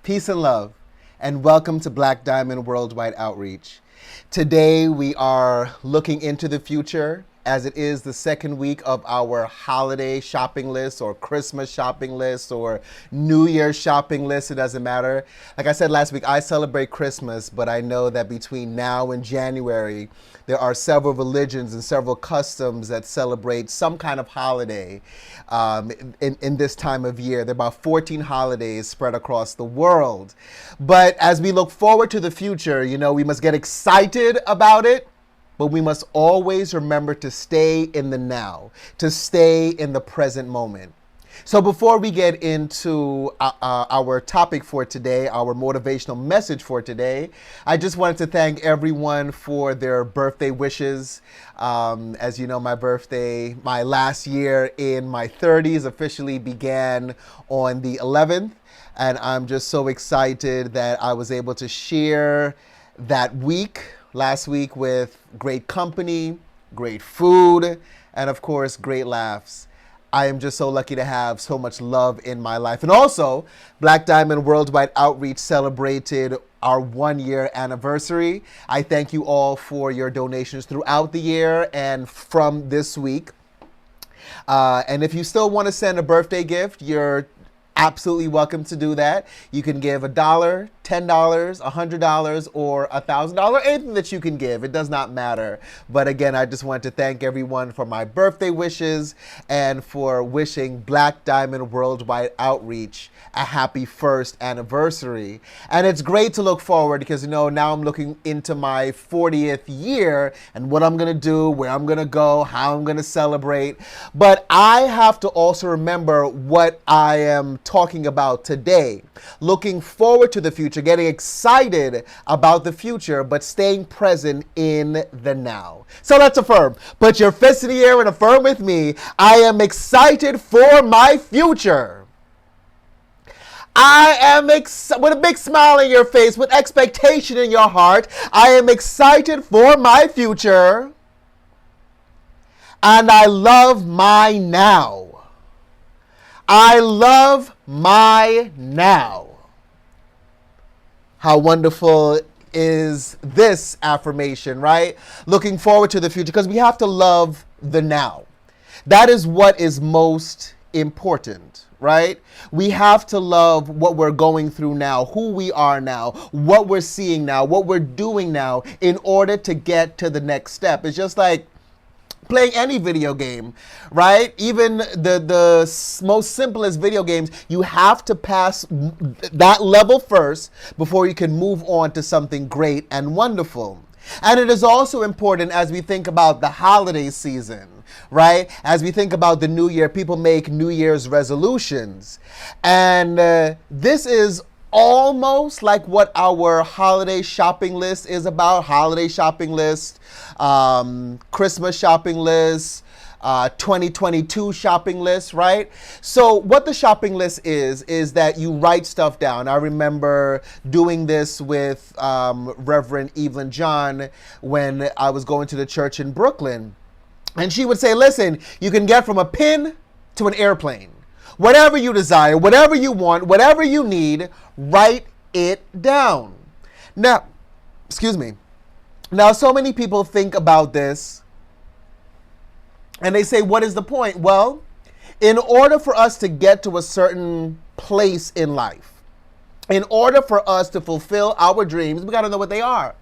Peace and love, and welcome to Black Diamond Worldwide Outreach. Today we are looking into the future as it is the second week of our holiday shopping list or Christmas shopping list or New Year's shopping list. It doesn't matter. Like I said last week, I celebrate Christmas, but I know that between now and January, there are several religions and several customs that celebrate some kind of holiday in this time of year. There are about 14 holidays spread across the world. But as we look forward to the future, we must get excited about it. But we must always remember to stay in the now, to stay in the present moment. So before we get into our topic for today, our motivational message for today, I just wanted to thank everyone for their birthday wishes. As you know, my last year in my 30s officially began on the 11th. And I'm just so excited that I was able to share that last week with great company, great food, and of course, great laughs. I am just so lucky to have so much love in my life. And also, Black Diamond Worldwide Outreach celebrated our 1-year anniversary. I thank you all for your donations throughout the year and from this week. And if you still want to send a birthday gift, you're absolutely welcome to do that. You can give $1, $10, $100, or $1,000, anything that you can give. It does not matter. But again, I just want to thank everyone for my birthday wishes and for wishing Black Diamond Worldwide Outreach a happy first anniversary. And it's great to look forward because, now I'm looking into my 40th year and what I'm going to do, where I'm going to go, how I'm going to celebrate. But I have to also remember what I am talking about today. Looking forward to the future, getting excited about the future, but staying present in the now. So let's affirm. Put your fist in the air and affirm with me. I am excited for my future. I am with a big smile on your face, with expectation in your heart. I am excited for my future. And I love my now. I love my now. How wonderful is this affirmation, right? Looking forward to the future, because we have to love the now. That is what is most important, right? We have to love what we're going through now, who we are now, what we're seeing now, what we're doing now in order to get to the next step. It's just like playing any video game, right? Even the most simplest video games, you have to pass that level first before you can move on to something great and wonderful. And it is also important as we think about the holiday season, right? As we think about the new year, people make New Year's resolutions. And this is almost like what our holiday shopping list is about. Holiday shopping list, Christmas shopping list, 2022 shopping list, right? So what the shopping list is that you write stuff down. I remember doing this with Reverend Evelyn John when I was going to the church in Brooklyn. And she would say, listen, you can get from a pin to an airplane. Whatever you desire, whatever you want, whatever you need, write it down. Now, Now, so many people think about this and they say, what is the point? Well, in order for us to get to a certain place in life, in order for us to fulfill our dreams, we got to know what they are.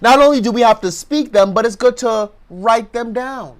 Not only do we have to speak them, but it's good to write them down.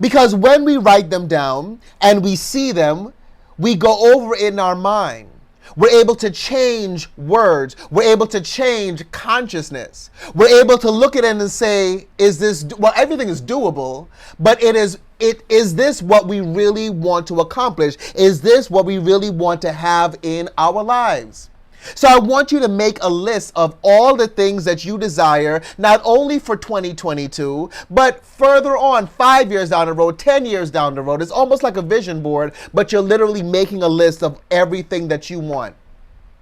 Because when we write them down and we see them, we go over it in our mind. We're able to change words. We're able to change consciousness. We're able to look at it and say, everything is doable, but is this what we really want to accomplish? Is this what we really want to have in our lives? So I want you to make a list of all the things that you desire, not only for 2022, but further on, 5 years down the road, 10 years down the road. It's almost like a vision board, but you're literally making a list of everything that you want.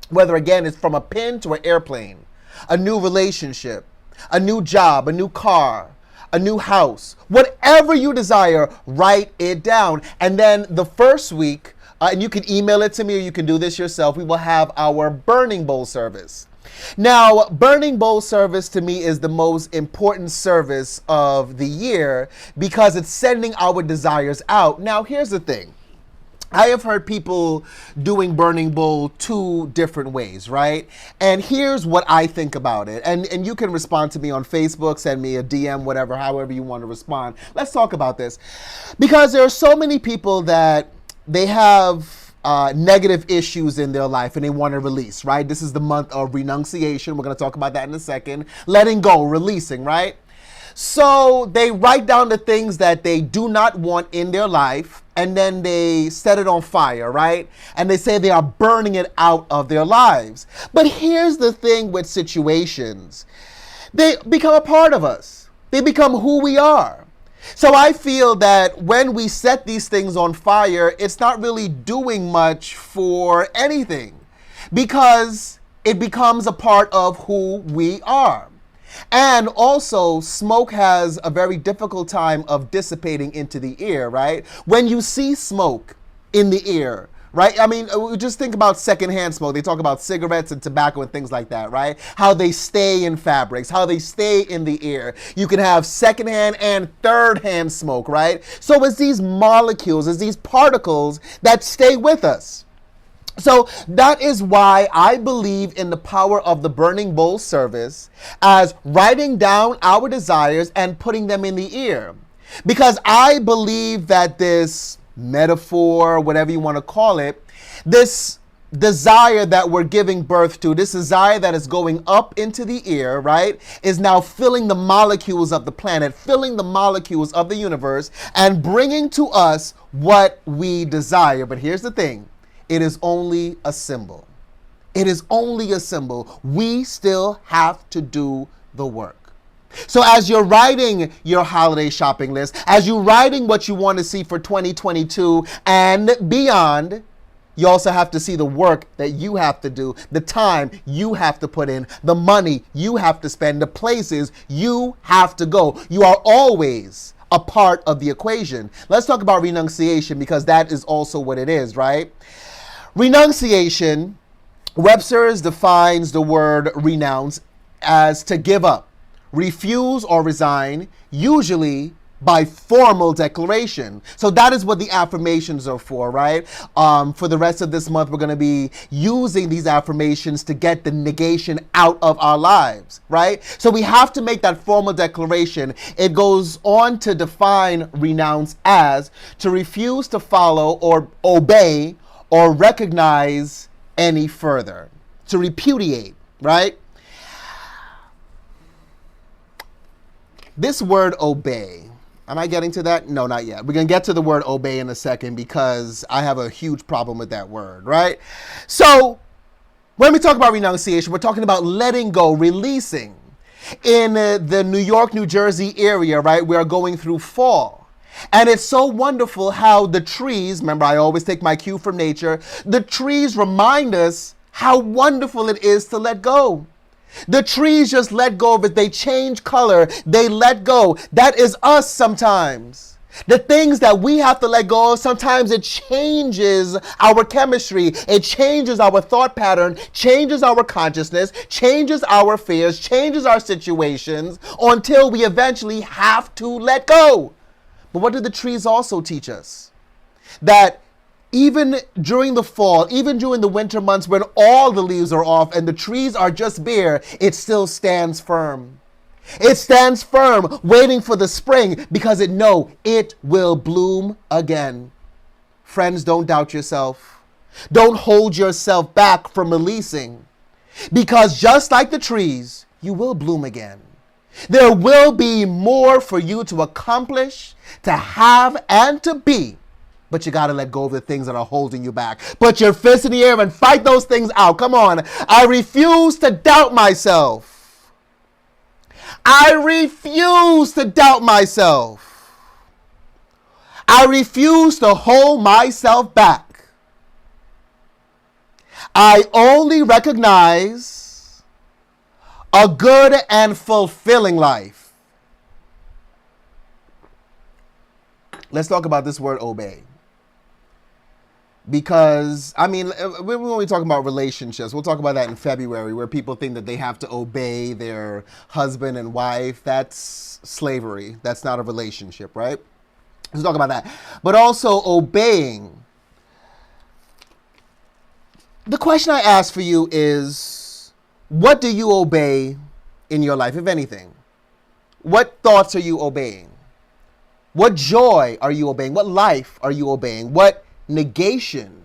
Whether, again, it's from a pin to an airplane, a new relationship, a new job, a new car, a new house, whatever you desire, write it down. And then the first week and you can email it to me or you can do this yourself. We will have our Burning Bowl service. Now, Burning Bowl service to me is the most important service of the year because it's sending our desires out. Now, here's the thing. I have heard people doing Burning Bowl two different ways, right? And here's what I think about it. And you can respond to me on Facebook, send me a DM, whatever, however you want to respond. Let's talk about this. Because there are so many people that they have negative issues in their life and they want to release, right? This is the month of renunciation. We're going to talk about that in a second. Letting go, releasing, right? So they write down the things that they do not want in their life, and then they set it on fire, right? And they say they are burning it out of their lives. But here's the thing with situations. They become a part of us. They become who we are. So I feel that when we set these things on fire, it's not really doing much for anything because it becomes a part of who we are. And also, smoke has a very difficult time of dissipating into the air, right? When you see smoke in the air, right? I mean, just think about secondhand smoke. They talk about cigarettes and tobacco and things like that, right? How they stay in fabrics, how they stay in the air. You can have secondhand and third-hand smoke, right? So it's these molecules, it's these particles that stay with us. So that is why I believe in the power of the Burning Bowl service as writing down our desires and putting them in the air. Because I believe that this metaphor, whatever you want to call it, this desire that we're giving birth to, this desire that is going up into the air, right, is now filling the molecules of the planet, filling the molecules of the universe, and bringing to us what we desire. But here's the thing. It is only a symbol. It is only a symbol. We still have to do the work. So as you're writing your holiday shopping list, as you're writing what you want to see for 2022 and beyond, you also have to see the work that you have to do, the time you have to put in, the money you have to spend, the places you have to go. You are always a part of the equation. Let's talk about renunciation because that is also what it is, right? Renunciation, Webster's defines the word renounce as to give up, refuse, or resign, usually by formal declaration. So that is what the affirmations are for, right? For the rest of this month, we're going to be using these affirmations to get the negation out of our lives, right? So we have to make that formal declaration. It goes on to define renounce as to refuse to follow or obey or recognize any further, to repudiate, right? This word obey, am I getting to that? No, not yet. We're going to get to the word obey in a second because I have a huge problem with that word, right? So when we talk about renunciation, we're talking about letting go, releasing. In the New York, New Jersey area, right, we are going through fall. And it's so wonderful how the trees, remember I always take my cue from nature, the trees remind us how wonderful it is to let go. The trees just let go of it. They change color. They let go. That is us sometimes. The things that we have to let go of, sometimes it changes our chemistry. It changes our thought pattern, changes our consciousness, changes our fears, changes our situations until we eventually have to let go. But what do the trees also teach us? That even during the fall, even during the winter months when all the leaves are off and the trees are just bare, it still stands firm. It stands firm, waiting for the spring because it knows it will bloom again. Friends, don't doubt yourself. Don't hold yourself back from releasing. Because just like the trees, you will bloom again. There will be more for you to accomplish, to have, and to be. But you got to let go of the things that are holding you back. Put your fist in the air and fight those things out. Come on. I refuse to doubt myself. I refuse to doubt myself. I refuse to hold myself back. I only recognize a good and fulfilling life. Let's talk about this word obey. Because, I mean, we're only talking about relationships. We'll talk about that in February, where people think that they have to obey their husband and wife. That's slavery. That's not a relationship, right? Let's talk about that. But also obeying. The question I ask for you is, what do you obey in your life, if anything? What thoughts are you obeying? What joy are you obeying? What life are you obeying? What negation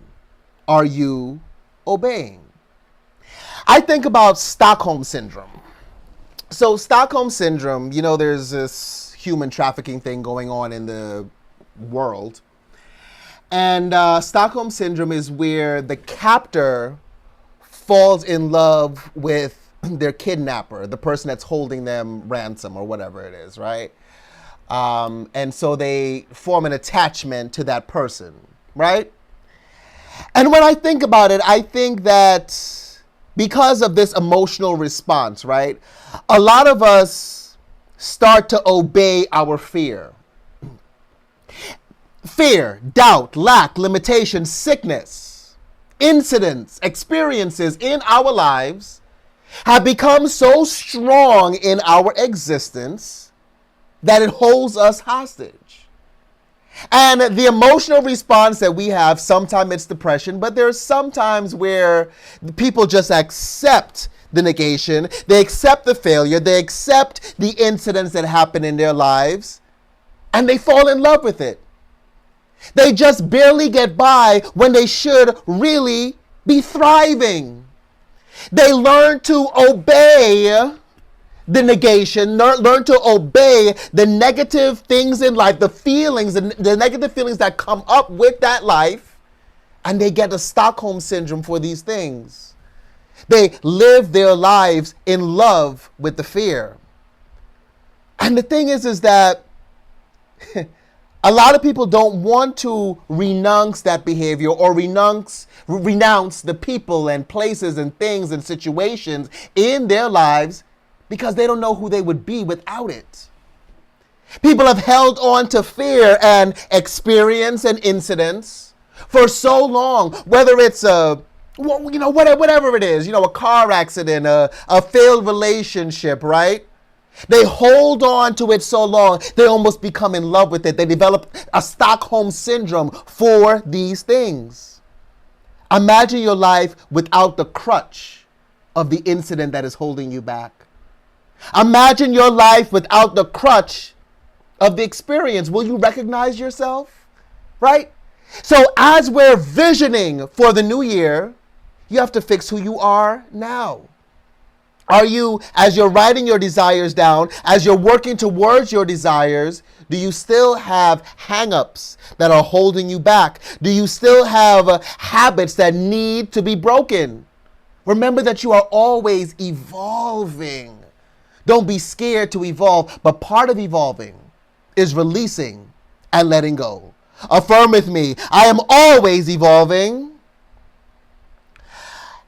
are you obeying? I think about Stockholm Syndrome. So Stockholm Syndrome, there's this human trafficking thing going on in the world. And Stockholm Syndrome is where the captor falls in love with their kidnapper, the person that's holding them ransom or whatever it is, right? And so they form an attachment to that person, right? And when I think about it, I think that because of this emotional response, right, a lot of us start to obey our fear. Fear, doubt, lack, limitation, sickness, incidents, experiences in our lives have become so strong in our existence that it holds us hostage. And the emotional response that we have, sometimes it's depression, but there's sometimes where people just accept the negation, they accept the failure, they accept the incidents that happen in their lives, and they fall in love with it. They just barely get by when they should really be thriving. They learn to obey the negation, learn to obey the negative things in life, the feelings, the negative feelings that come up with that life, and they get a Stockholm Syndrome for these things. They live their lives in love with the fear. And the thing is that a lot of people don't want to renounce that behavior or renounce the people and places and things and situations in their lives because they don't know who they would be without it. People have held on to fear and experience and incidents for so long, whether it's whatever it is, a car accident, a failed relationship, right? They hold on to it so long, they almost become in love with it. They develop a Stockholm Syndrome for these things. Imagine your life without the crutch of the incident that is holding you back. Imagine your life without the crutch of the experience. Will you recognize yourself? Right? So as we're visioning for the new year, you have to fix who you are now. Are you, as you're writing your desires down, as you're working towards your desires, do you still have hang-ups that are holding you back? Do you still have habits that need to be broken? Remember that you are always evolving. Don't be scared to evolve, but part of evolving is releasing and letting go. Affirm with me, I am always evolving.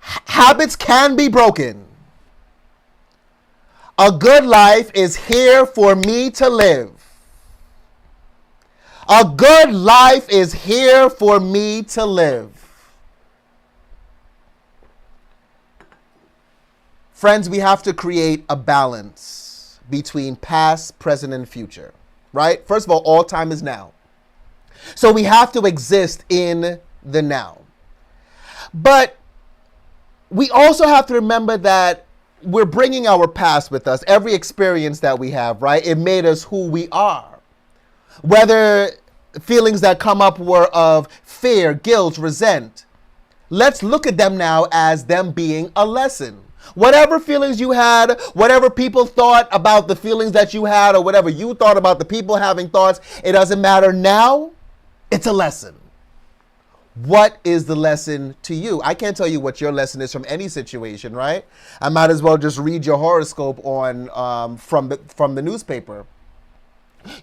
Habits can be broken. A good life is here for me to live. A good life is here for me to live. Friends, we have to create a balance between past, present, and future, right? First of all time is now. So we have to exist in the now. But we also have to remember that we're bringing our past with us. Every experience that we have, right? It made us who we are. Whether feelings that come up were of fear, guilt, resent, let's look at them now as them being a lesson. Whatever feelings you had, whatever people thought about the feelings that you had, or whatever you thought about the people having thoughts, it doesn't matter now. It's a lesson. What is the lesson to you? I can't tell you what your lesson is from any situation, right? I might as well just read your horoscope on from the newspaper.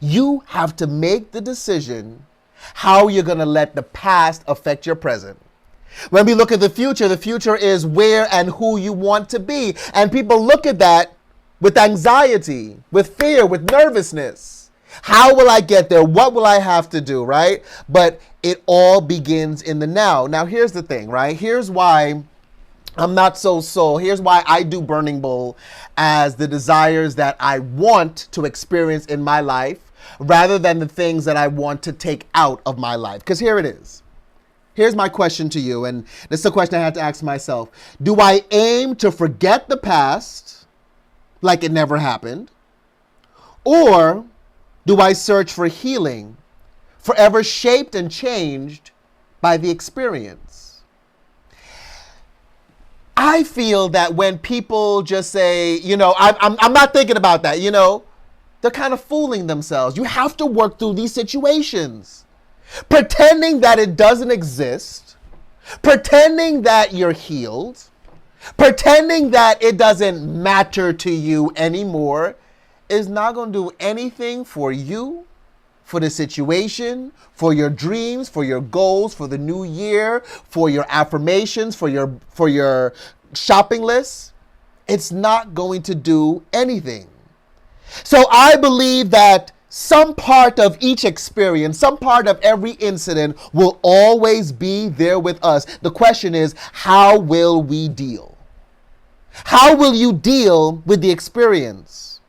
You have to make the decision how you're going to let the past affect your present. When we look at the future is where and who you want to be. And people look at that with anxiety, with fear, with nervousness. How will I get there? What will I have to do, right? But it all begins in the now. Now, here's the thing, right? Here's why I'm not so soul. Here's why I do Burning Bull as the desires that I want to experience in my life rather than the things that I want to take out of my life. Because here it is. Here's my question to you, and this is a question I had to ask myself. Do I aim to forget the past like it never happened? Or do I search for healing, forever shaped and changed by the experience? I feel that when people just say, I'm not thinking about that, they're kind of fooling themselves. You have to work through these situations. Pretending that it doesn't exist, pretending that you're healed, pretending that it doesn't matter to you anymore is not going to do anything for you, for the situation, for your dreams, for your goals, for the new year, for your affirmations, for your shopping list. It's not going to do anything. So I believe that some part of each experience, some part of every incident will always be there with us. The question is, how will we deal? How will you deal with the experience?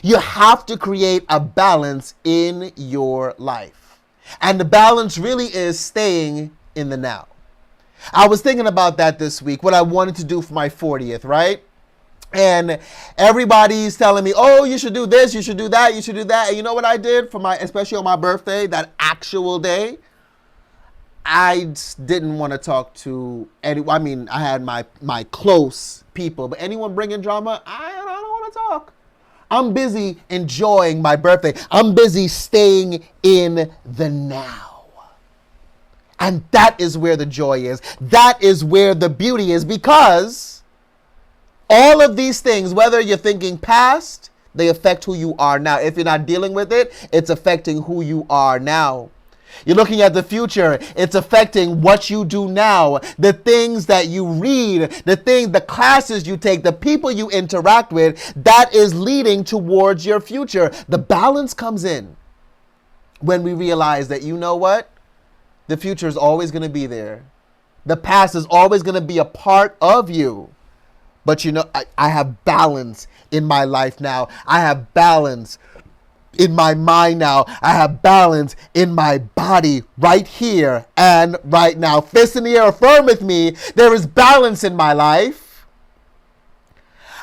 You have to create a balance in your life. And the balance really is staying in the now. I was thinking about that this week, what I wanted to do for my 40th, right? And everybody's telling me, oh, you should do this, you should do that, you should do that. And you know what I did especially on my birthday, that actual day? I didn't want to talk to anyone. I mean, I had my close people, but anyone bringing drama, I don't want to talk. I'm busy enjoying my birthday. I'm busy staying in the now. And that is where the joy is. That is where the beauty is, because all of these things, whether you're thinking past, they affect who you are now. If you're not dealing with it, it's affecting who you are now. You're looking at the future, it's affecting what you do now, the things that you read, the classes you take, the people you interact with, that is leading towards your future. The balance comes in when we realize that, you know what? The future is always going to be there. The past is always going to be a part of you. But I have balance in my life now. I have balance in my mind now. I have balance in my body right here and right now. Fist in the air, affirm with me. There is balance in my life.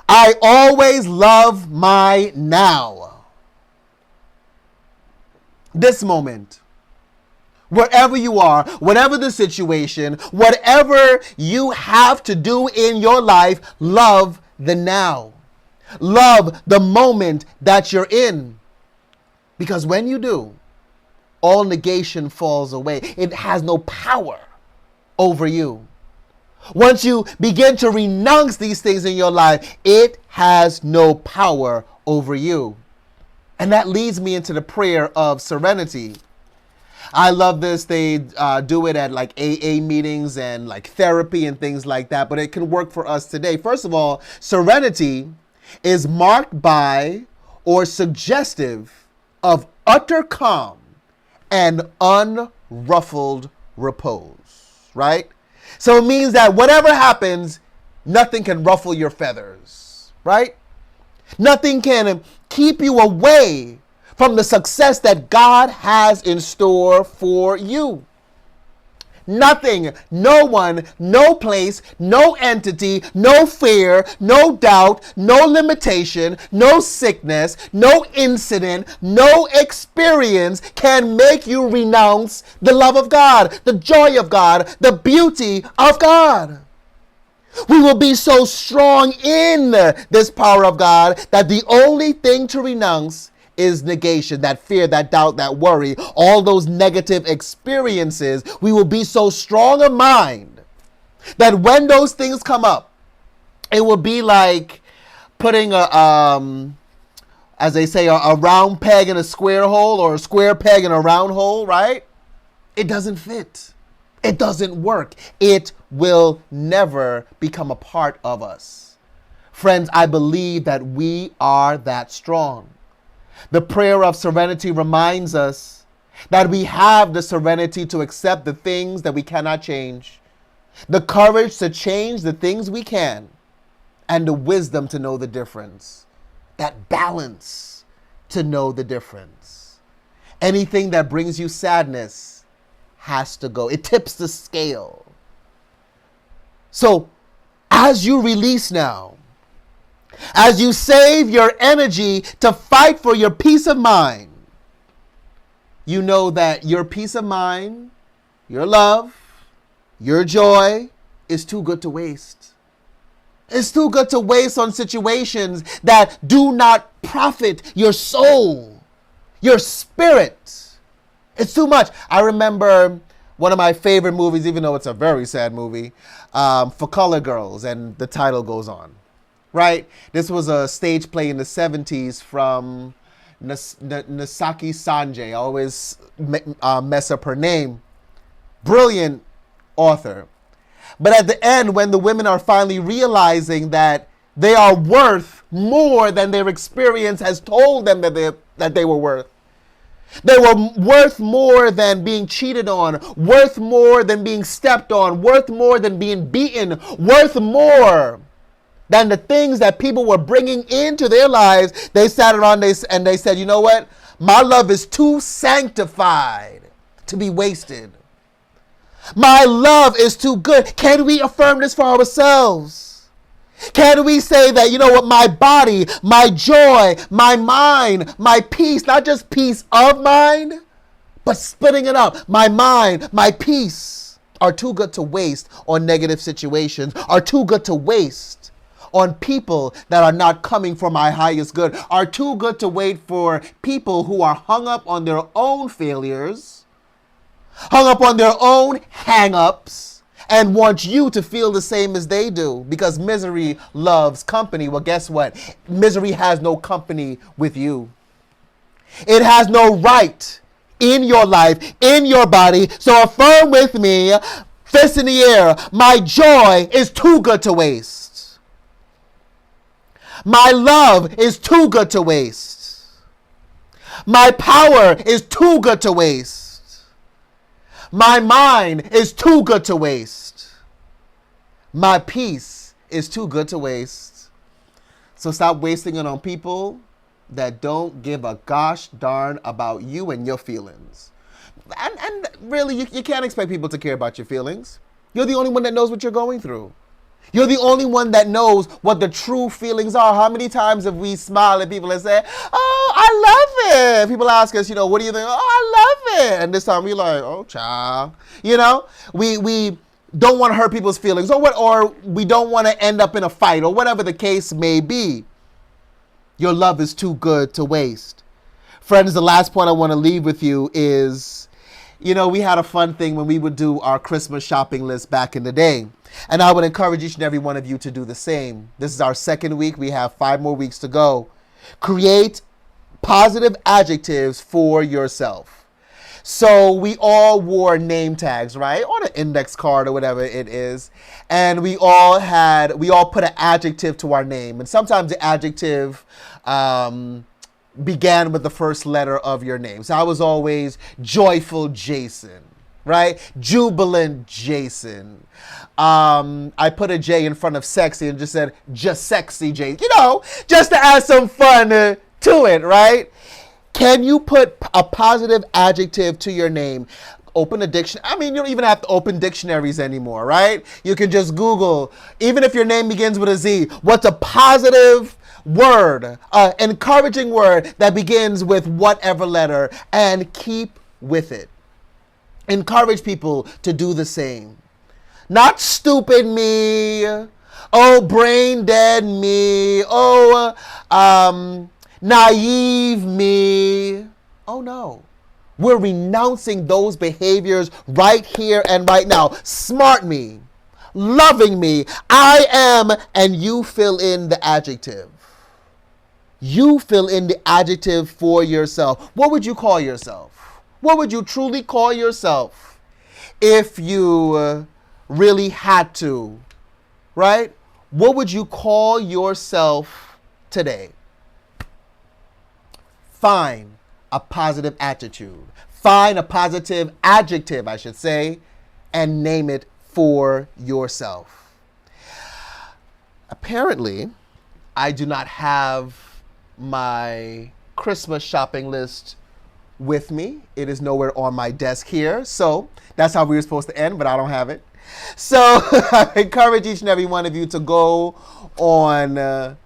I always love my now. This moment. Wherever you are, whatever the situation, whatever you have to do in your life, love the now. Love the moment that you're in. Because when you do, all negation falls away. It has no power over you. Once you begin to renounce these things in your life, it has no power over you. And that leads me into the prayer of serenity. I love this. They do it at like AA meetings and like therapy and things like that, but it can work for us today. First of all, serenity is marked by or suggestive of utter calm and unruffled repose, right? So it means that whatever happens, nothing can ruffle your feathers, right? Nothing can keep you away from the success that God has in store for you. Nothing, no one, no place, no entity, no fear, no doubt, no limitation, no sickness, no incident, no experience can make you renounce the love of God, the joy of God, the beauty of God. We will be so strong in this power of God that the only thing to renounce is negation, that fear, that doubt, that worry, all those negative experiences. We will be so strong of mind that when those things come up, it will be like putting as they say, a round peg in a square hole, or a square peg in a round hole, right? It doesn't fit. It doesn't work. It will never become a part of us. Friends, I believe that we are that strong. The prayer of serenity reminds us that we have the serenity to accept the things that we cannot change, the courage to change the things we can, and the wisdom to know the difference, that balance to know the difference. Anything that brings you sadness has to go. It tips the scale. So as you release now, as you save your energy to fight for your peace of mind, you know that your peace of mind, your love, your joy is too good to waste. It's too good to waste on situations that do not profit your soul, your spirit. It's too much. I remember one of my favorite movies, even though it's a very sad movie, For Color Girls, and the title goes on, right? This was a stage play in the 70s from Nasaki Sanjay. I always mess up her name. Brilliant author. But at the end, when the women are finally realizing that they are worth more than their experience has told them that they were worth. They were worth more than being cheated on, worth more than being stepped on, worth more than being beaten, worth more than the things that people were bringing into their lives. They sat around and they said, you know what? My love is too sanctified to be wasted. My love is too good. Can we affirm this for ourselves? Can we say that, you know what, my body, my joy, my mind, my peace, not just peace of mind, but splitting it up, my mind, my peace are too good to waste on negative situations, are too good to waste on people that are not coming for my highest good, are too good to wait for people who are hung up on their own failures, hung up on their own hang-ups, and want you to feel the same as they do, because misery loves company. Well, guess what? Misery has no company with you. It has no right in your life, in your body. So affirm with me, fist in the air, my joy is too good to waste. My love is too good to waste. My power is too good to waste. My mind is too good to waste. My peace is too good to waste. So stop wasting it on people that don't give a gosh darn about you and your feelings. And really, you can't expect people to care about your feelings. You're the only one that knows what you're going through. You're the only one that knows what the true feelings are. How many times have we smiled at people and said, oh, I love it. People ask us, what do you think? Oh, I love it. And this time we're like, oh, child. We don't want to hurt people's feelings, or we don't want to end up in a fight, or whatever the case may be. Your love is too good to waste. Friends, the last point I want to leave with you is, we had a fun thing when we would do our Christmas shopping list back in the day. And I would encourage each and every one of you to do the same. This is our second week. We have 5 more weeks to go. Create positive adjectives for yourself. So we all wore name tags, right? On an index card or whatever it is. And we all put an adjective to our name. And sometimes the adjective began with the first letter of your name. So I was always Joyful Jason, right? Jubilant Jason. I put a J in front of sexy and just said, just sexy Jason. Just to add some fun to it, right? Can you put a positive adjective to your name? Open a dictionary. You don't even have to open dictionaries anymore, right? You can just Google, even if your name begins with a Z, what's a positive word, encouraging word that begins with whatever letter, and keep with it. Encourage people to do the same. Not stupid me, oh, brain dead me, oh, naive me. Oh no. We're renouncing those behaviors right here and right now. Smart me, loving me, I am, and you fill in the adjective. You fill in the adjective for yourself. What would you call yourself? What would you truly call yourself if you really had to, right? What would you call yourself today? Find a positive attitude. Find a positive adjective, I should say, and name it for yourself. Apparently, I do not have my Christmas shopping list with me. It is nowhere on my desk here. So that's how we were supposed to end, but I don't have it. So I encourage each and every one of you to go on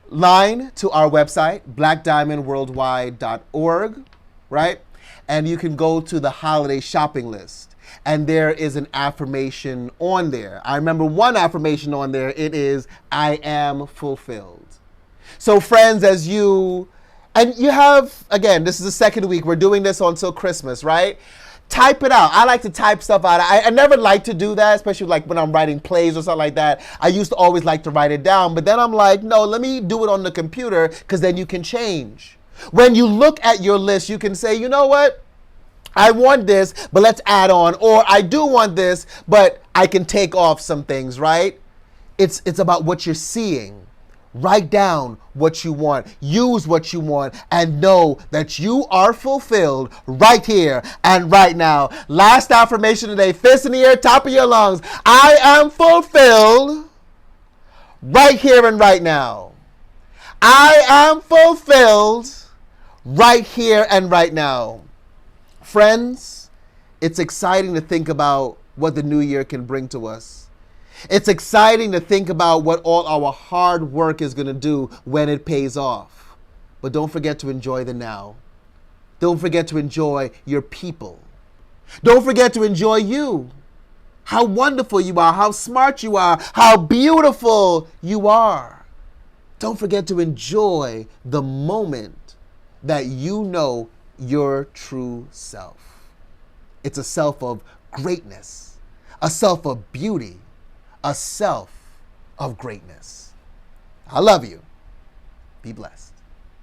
line to our website, blackdiamondworldwide.org, right? And you can go to the holiday shopping list. And there is an affirmation on there. I remember one affirmation on there. It is, I am fulfilled. So friends, as you, and you have, again, this is the second week. We're doing this until Christmas, right? Type it out. I like to type stuff out. I never like to do that, especially like when I'm writing plays or something like that. I used to always like to write it down, but then I'm like, no, let me do it on the computer because then you can change. When you look at your list, you can say, you know what? I want this, but let's add on. Or I do want this, but I can take off some things, right? It's about what you're seeing. Write down what you want, use what you want, and know that you are fulfilled right here and right now. Last affirmation today, fist in the air, top of your lungs. I am fulfilled right here and right now. I am fulfilled right here and right now. Friends, it's exciting to think about what the new year can bring to us. It's exciting to think about what all our hard work is going to do when it pays off. But don't forget to enjoy the now. Don't forget to enjoy your people. Don't forget to enjoy you. How wonderful you are, how smart you are, how beautiful you are. Don't forget to enjoy the moment that you know your true self. It's a self of greatness, a self of beauty, a self of greatness. I love you. Be blessed.